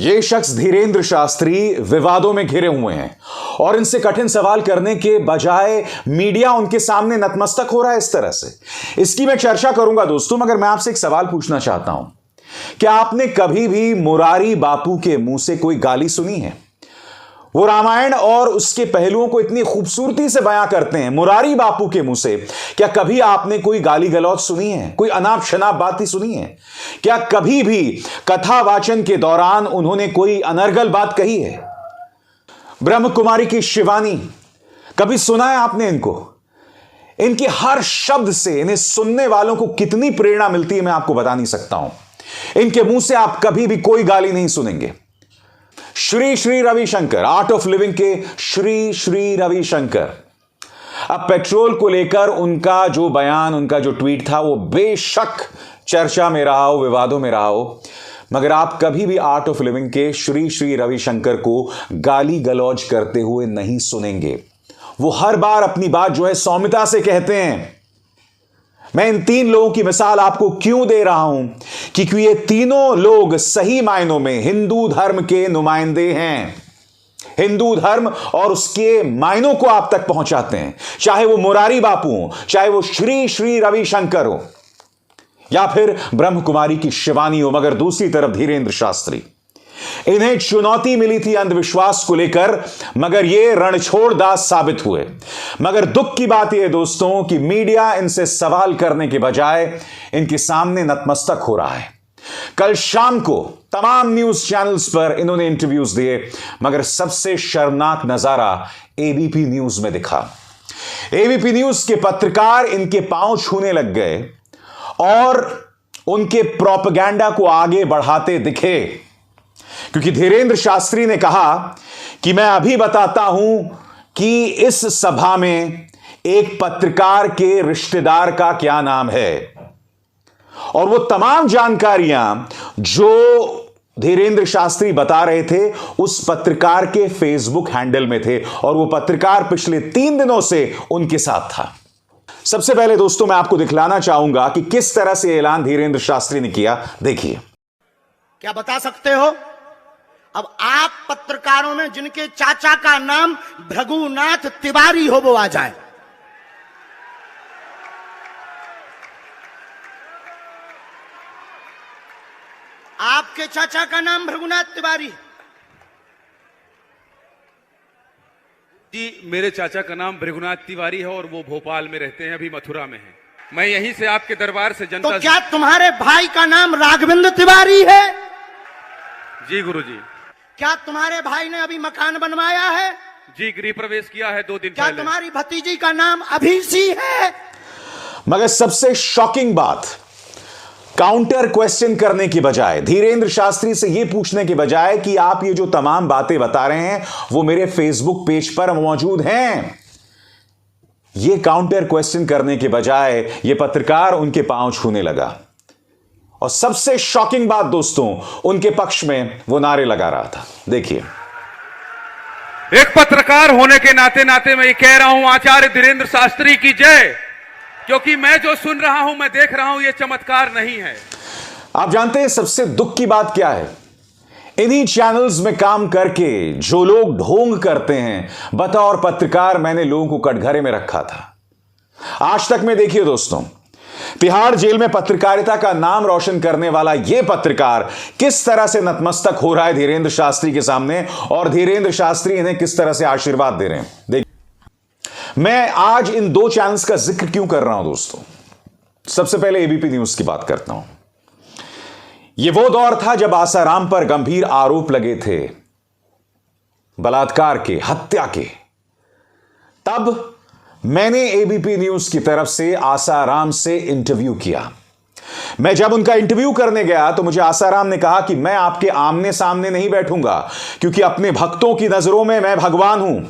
ये शख्स धीरेंद्र शास्त्री विवादों में घिरे हुए हैं और इनसे कठिन सवाल करने के बजाय मीडिया उनके सामने नतमस्तक हो रहा है इस तरह से। इसकी मैं चर्चा करूंगा दोस्तों, मगर मैं आपसे एक सवाल पूछना चाहता हूं। क्या आपने कभी भी मुरारी बापू के मुंह से कोई गाली सुनी है? वो रामायण और उसके पहलुओं को इतनी खूबसूरती से बयां करते हैं मुरारी बापू के मुंह से। क्या कभी आपने कोई गाली गलौज सुनी है, कोई अनाप शनाप बातें सुनी है? क्या कभी भी कथा वाचन के दौरान उन्होंने कोई अनर्गल बात कही है? ब्रह्म कुमारी की शिवानी, कभी सुना है आपने इनको? इनके हर शब्द से इन्हें सुनने वालों को कितनी प्रेरणा मिलती है मैं आपको बता नहीं सकता हूं। इनके मुंह से आप कभी भी कोई गाली नहीं सुनेंगे। Shri Shri Ravishankar, art of living के श्री श्री रविशंकर, अब पेट्रोल को लेकर उनका जो बयान, उनका जो ट्वीट था, वो बेशक चर्चा में रहा हो, विवादों में रहा हो, मगर आप कभी भी आर्ट ऑफ लिविंग के श्री श्री रविशंकर को गाली गलौज करते हुए नहीं सुनेंगे। वो हर बार अपनी बात जो है सौम्यता से कहते हैं। मैं इन तीन लोगों की मिसाल आपको क्यों दे रहा हूं? क्योंकि ये तीनों लोग सही मायनों में हिंदू धर्म के नुमाइंदे हैं। हिंदू धर्म और उसके मायनों को आप तक पहुंचाते हैं, चाहे वो मुरारी बापू हो, चाहे वो श्री श्री रविशंकर हो, या फिर ब्रह्म कुमारी की शिवानी हो। मगर दूसरी तरफ धीरेंद्र शास्त्री, इन्हें चुनौती मिली थी अंधविश्वास को लेकर, मगर ये रणछोड़ दास साबित हुए। मगर दुख की बात यह दोस्तों कि मीडिया इनसे सवाल करने के बजाय इनके सामने नतमस्तक हो रहा है। कल शाम को तमाम न्यूज चैनल्स पर इन्होंने इंटरव्यूज दिए, मगर सबसे शर्मनाक नजारा एबीपी न्यूज में दिखा। एबीपी न्यूज के पत्रकार इनके पांव छूने लग गए और उनके प्रोपेगेंडा को आगे बढ़ाते दिखे, क्योंकि धीरेंद्र शास्त्री ने कहा कि मैं अभी बताता हूं कि इस सभा में एक पत्रकार के रिश्तेदार का क्या नाम है, और वो तमाम जानकारियां जो धीरेंद्र शास्त्री बता रहे थे उस पत्रकार के फेसबुक हैंडल में थे, और वो पत्रकार पिछले 3 दिनों से उनके साथ था। सबसे पहले दोस्तों मैं आपको दिखलाना चाहूंगा कि किस तरह से ऐलान धीरेंद्र शास्त्री ने किया। देखिए। क्या बता सकते हो? अब आप पत्रकारों में जिनके चाचा का नाम भृगुनाथ तिवारी हो वो आ जाए। आपके चाचा का नाम भृगुनाथ तिवारी? जी, मेरे चाचा का नाम भृगुनाथ तिवारी है और वो भोपाल में रहते हैं, अभी मथुरा में हैं। मैं यहीं से आपके दरबार से जनता। तो क्या तुम्हारे भाई का नाम राघवेंद्र तिवारी है? जी गुरुजी। क्या तुम्हारे भाई ने अभी मकान बनवाया है? जी, गृह प्रवेश किया है 2 दिन क्या पहले। तुम्हारी भतीजी का नाम अभिषी है? मगर सबसे शॉकिंग बात, काउंटर क्वेश्चन करने की बजाय, धीरेंद्र शास्त्री से यह पूछने के बजाय कि आप ये जो तमाम बातें बता रहे हैं वो मेरे फेसबुक पेज पर मौजूद हैं, ये काउंटर क्वेश्चन करने के बजाय ये पत्रकार उनके पांव छूने लगा। और सबसे शॉकिंग बात दोस्तों, उनके पक्ष में वो नारे लगा रहा था। देखिए। एक पत्रकार होने के नाते नाते मैं ये कह रहा हूं, आचार्य धीरेंद्र शास्त्री की जय, क्योंकि मैं जो सुन रहा हूं, मैं देख रहा हूं, ये चमत्कार नहीं है। आप जानते हैं सबसे दुख की बात क्या है? इन्हीं चैनल्स में काम करके जो लोग ढोंग करते हैं, बतौर पत्रकार मैंने लोगों को कटघरे में रखा था। आज तक में देखिए दोस्तों, तिहाड़ जेल में पत्रकारिता का नाम रोशन करने वाला यह पत्रकार किस तरह से नतमस्तक हो रहा है धीरेंद्र शास्त्री के सामने, और धीरेंद्र शास्त्री इन्हें किस तरह से आशीर्वाद दे रहे हैं। देखिए, मैं आज इन 2 चैनल्स का जिक्र क्यों कर रहा हूं दोस्तों। सबसे पहले एबीपी न्यूज की बात करता हूं। यह वो दौर था जब आसाराम पर गंभीर आरोप लगे थे बलात्कार के, हत्या के। तब मैंने एबीपी न्यूज की तरफ से आसाराम से इंटरव्यू किया। मैं जब उनका इंटरव्यू करने गया तो मुझे आसाराम ने कहा कि मैं आपके आमने सामने नहीं बैठूंगा, क्योंकि अपने भक्तों की नजरों में मैं भगवान हूं।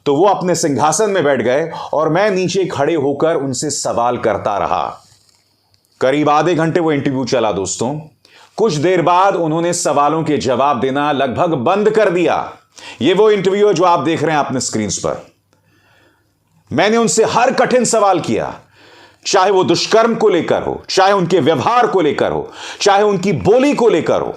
तो वो अपने सिंहासन में बैठ गए और मैं नीचे खड़े होकर उनसे सवाल करता रहा। करीब आधे घंटे वो इंटरव्यू चला दोस्तों। कुछ देर बाद उन्होंने सवालों के जवाब देना लगभग बंद कर दिया। ये वो इंटरव्यू है जो आप देख रहे हैं अपने स्क्रीन पर। मैंने उनसे हर कठिन सवाल किया, चाहे वो दुष्कर्म को लेकर हो, चाहे उनके व्यवहार को लेकर हो, चाहे उनकी बोली को लेकर हो।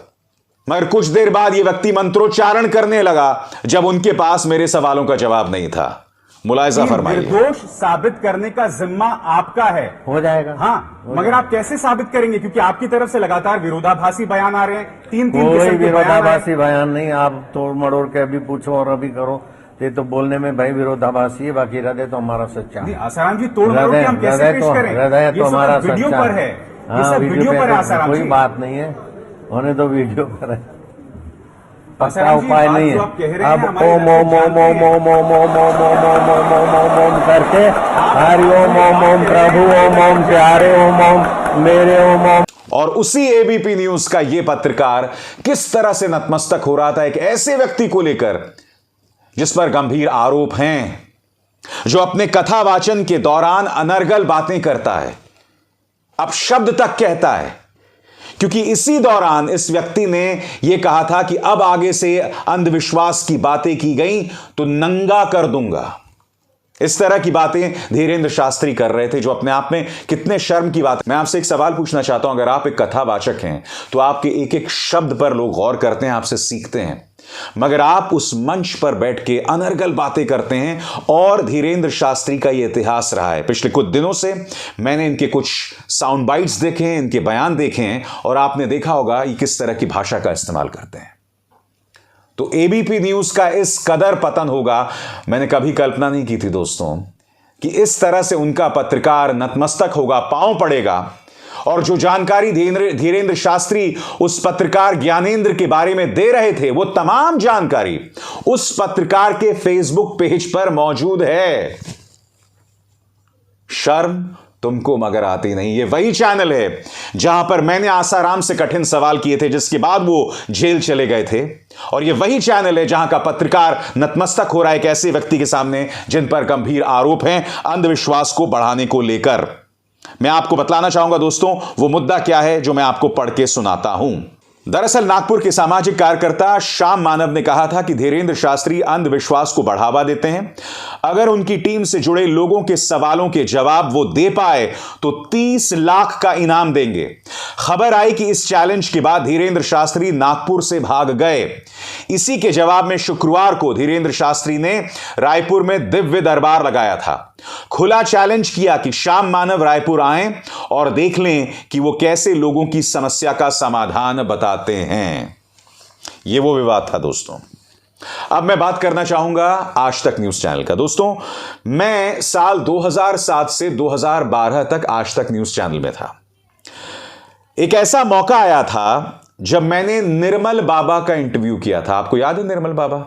मगर कुछ देर बाद यह व्यक्ति मंत्रोच्चारण करने लगा जब उनके पास मेरे सवालों का जवाब नहीं था। मुलायजा फरमाइए। निर्दोष साबित करने का जिम्मा आपका है। हो जाएगा। हाँ, मगर आप कैसे साबित करेंगे, क्योंकि आपकी तरफ से लगातार विरोधाभासी बयान आ रहे हैं। तीन कोई किस्म के विरोधाभासी बयान नहीं। आप तोड़ मड़ोड़ के अभी पूछो और अभी करो, ये तो बोलने में भाई विरोधाभासी है, बाकी हृदय तो हमारा सच्चा है। आसाराम जी, तोड़ मड़ोड़ के हम कैसे पेश करें? हृदय तो हमारा वीडियो सच्चा पर है। हाँ, वीडियो पर है आसाराम जी। कोई बात नहीं है, होने तो वीडियो पर है। पक्का आसाराम जी, उपाय बात नहीं जो है। आप कह रहे हैं, अब हमारे ओम ओम ओम ओम ओम ओम ओम ओम ओम ओम ओम ओम ओम करके हरि ओम ओम ओम प्रभु ओम ओम प्यारे ओम ओम मेरे ओम ओम। और उसी एबीपी न्यूज का यह पत्रकार किस तरह से नतमस्तक हो रहा था एक ऐसे व्यक्ति को लेकर जिस पर गंभीर आरोप हैं, जो अपने कथावाचन के दौरान अनर्गल बातें करता है, अपशब्द तक कहता है, क्योंकि इसी दौरान इस व्यक्ति ने यह कहा था कि अब आगे से अंधविश्वास की बातें की गई तो नंगा कर दूंगा। इस तरह की बातें धीरेंद्र शास्त्री कर रहे थे, जो अपने आप में कितने शर्म की बात है। मैं आपसे एक सवाल पूछना चाहता हूं, अगर आप एक कथावाचक हैं तो आपके एक एक शब्द पर लोग गौर करते हैं, आपसे सीखते हैं, मगर आप उस मंच पर बैठ के अनर्गल बातें करते हैं। और धीरेंद्र शास्त्री का यह इतिहास रहा है। पिछले कुछ दिनों से मैंने इनके कुछ साउंड बाइट्स देखे हैं, इनके बयान देखे हैं, और आपने देखा होगा ये किस तरह की भाषा का इस्तेमाल करते हैं। तो एबीपी न्यूज का इस कदर पतन होगा, मैंने कभी कल्पना नहीं की थी दोस्तों, कि इस तरह से उनका पत्रकार नतमस्तक होगा, पांव पड़ेगा। और जो जानकारी धीरेंद्र शास्त्री उस पत्रकार ज्ञानेंद्र के बारे में दे रहे थे, वो तमाम जानकारी उस पत्रकार के फेसबुक पेज पर मौजूद है। शर्म तुमको मगर आती नहीं। ये वही चैनल है जहां पर मैंने आसाराम से कठिन सवाल किए थे, जिसके बाद वो जेल चले गए थे। और ये वही चैनल है जहां का पत्रकार नतमस्तक हो रहा है एक ऐसे व्यक्ति के सामने जिन पर गंभीर आरोप हैं अंधविश्वास को बढ़ाने को लेकर। मैं आपको बतलाना चाहूंगा दोस्तों, वो मुद्दा क्या है जो मैं आपको पढ़ के सुनाता हूं। दरअसल नागपुर के सामाजिक कार्यकर्ता श्याम मानव ने कहा था कि धीरेंद्र शास्त्री अंधविश्वास को बढ़ावा देते हैं। अगर उनकी टीम से जुड़े लोगों के सवालों के जवाब वो दे पाए तो 30 लाख का इनाम देंगे। खबर आई कि इस चैलेंज के बाद धीरेंद्र शास्त्री नागपुर से भाग गए। इसी के जवाब में शुक्रवार को धीरेंद्र शास्त्री ने रायपुर में दिव्य दरबार लगाया था। खुला चैलेंज किया कि श्याम मानव रायपुर आएं और देख लें कि वो कैसे लोगों की समस्या का समाधान बताते हैं। ये वो विवाद था दोस्तों। अब मैं बात करना चाहूंगा आज तक न्यूज चैनल का। दोस्तों, मैं साल 2007 से 2012 तक आज तक न्यूज चैनल में था। एक ऐसा मौका आया था जब मैंने निर्मल बाबा का इंटरव्यू किया था। आपको याद है निर्मल बाबा,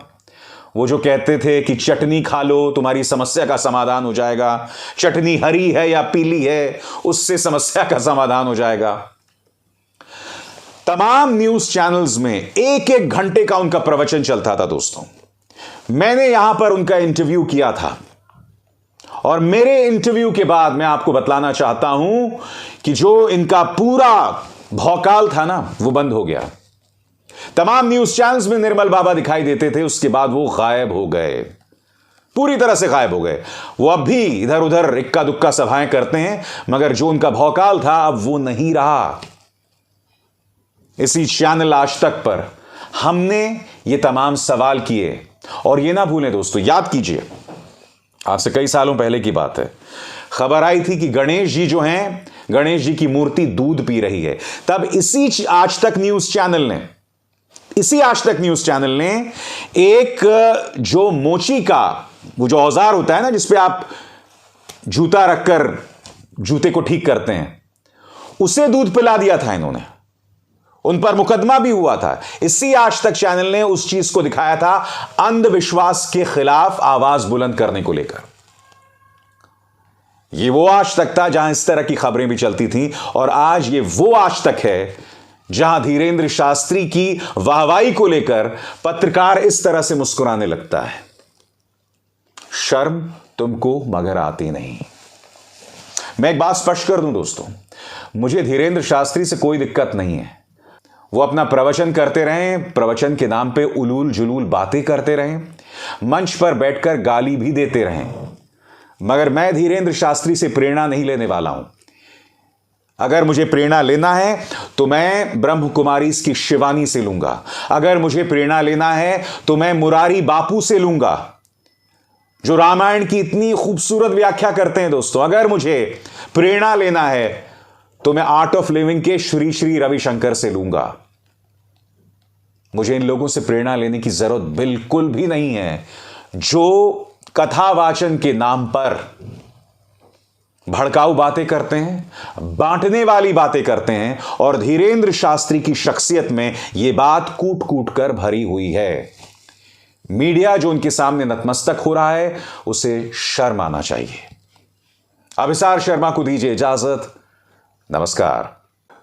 वो जो कहते थे कि चटनी खा लो तुम्हारी समस्या का समाधान हो जाएगा, चटनी हरी है या पीली है उससे समस्या का समाधान हो जाएगा। तमाम न्यूज चैनल्स में एक एक घंटे का उनका प्रवचन चलता था दोस्तों। मैंने यहां पर उनका इंटरव्यू किया था और मेरे इंटरव्यू के बाद मैं आपको बतलाना चाहता हूं कि जो इनका पूरा भौकाल था ना, वो बंद हो गया। तमाम न्यूज चैनल्स में निर्मल बाबा दिखाई देते थे, उसके बाद वो गायब हो गए, पूरी तरह से गायब हो गए। वो अब भी इधर उधर इक्का दुक्का सभाएं करते हैं, मगर जो उनका भौकाल था अब वो नहीं रहा। इसी चैनल आज तक पर हमने ये तमाम सवाल किए। और ये ना भूलें दोस्तों, याद कीजिए, आज से कई सालों पहले की बात है, खबर आई थी कि गणेश जी जो हैं, गणेश जी की मूर्ति दूध पी रही है। तब इसी आज तक न्यूज चैनल ने एक जो मोची का वो जो औजार होता है ना, जिसपे आप जूता रखकर जूते को ठीक करते हैं, उसे दूध पिला दिया था इन्होंने। उन पर मुकदमा भी हुआ था। इसी आज तक चैनल ने उस चीज को दिखाया था अंधविश्वास के खिलाफ आवाज बुलंद करने को लेकर। ये वो आज तक था जहां इस तरह की खबरें भी चलती थीं, और आज ये वो आज तक है जहां धीरेंद्र शास्त्री की वाहवाही को लेकर पत्रकार इस तरह से मुस्कुराने लगता है। शर्म तुमको मगर आती नहीं। मैं एक बात स्पष्ट कर दूं दोस्तों, मुझे धीरेंद्र शास्त्री से कोई दिक्कत नहीं है। वो अपना प्रवचन करते रहें, प्रवचन के नाम पे उलूल जुलूल बातें करते रहें, मंच पर बैठकर गाली भी देते रहें, मगर मैं धीरेंद्र शास्त्री से प्रेरणा नहीं लेने वाला हूं। अगर मुझे प्रेरणा लेना है तो मैं ब्रह्म कुमारी की शिवानी से लूंगा। अगर मुझे प्रेरणा लेना है तो मैं मुरारी बापू से लूंगा, जो रामायण की इतनी खूबसूरत व्याख्या करते हैं दोस्तों। अगर मुझे प्रेरणा लेना है तो मैं आर्ट ऑफ लिविंग के श्री श्री रविशंकर से लूंगा। मुझे इन लोगों से प्रेरणा लेने की जरूरत बिल्कुल भी नहीं है, जो कथावाचन के नाम पर भड़काऊ बातें करते हैं, बांटने वाली बातें करते हैं, और धीरेंद्र शास्त्री की शख्सियत में यह बात कूट कूट कर भरी हुई है। मीडिया जो उनके सामने नतमस्तक हो रहा है, उसे शर्म आना चाहिए। अभिसार शर्मा को दीजिए इजाजत। नमस्कार।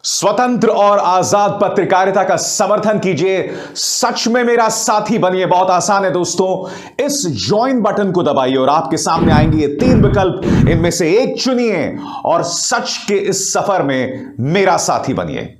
स्वतंत्र और आजाद पत्रकारिता का समर्थन कीजिए, सच में मेरा साथी बनिए। बहुत आसान है दोस्तों, इस ज्वाइन बटन को दबाइए और आपके सामने आएंगे ये 3 विकल्प, इनमें से एक चुनिए और सच के इस सफर में मेरा साथी बनिए।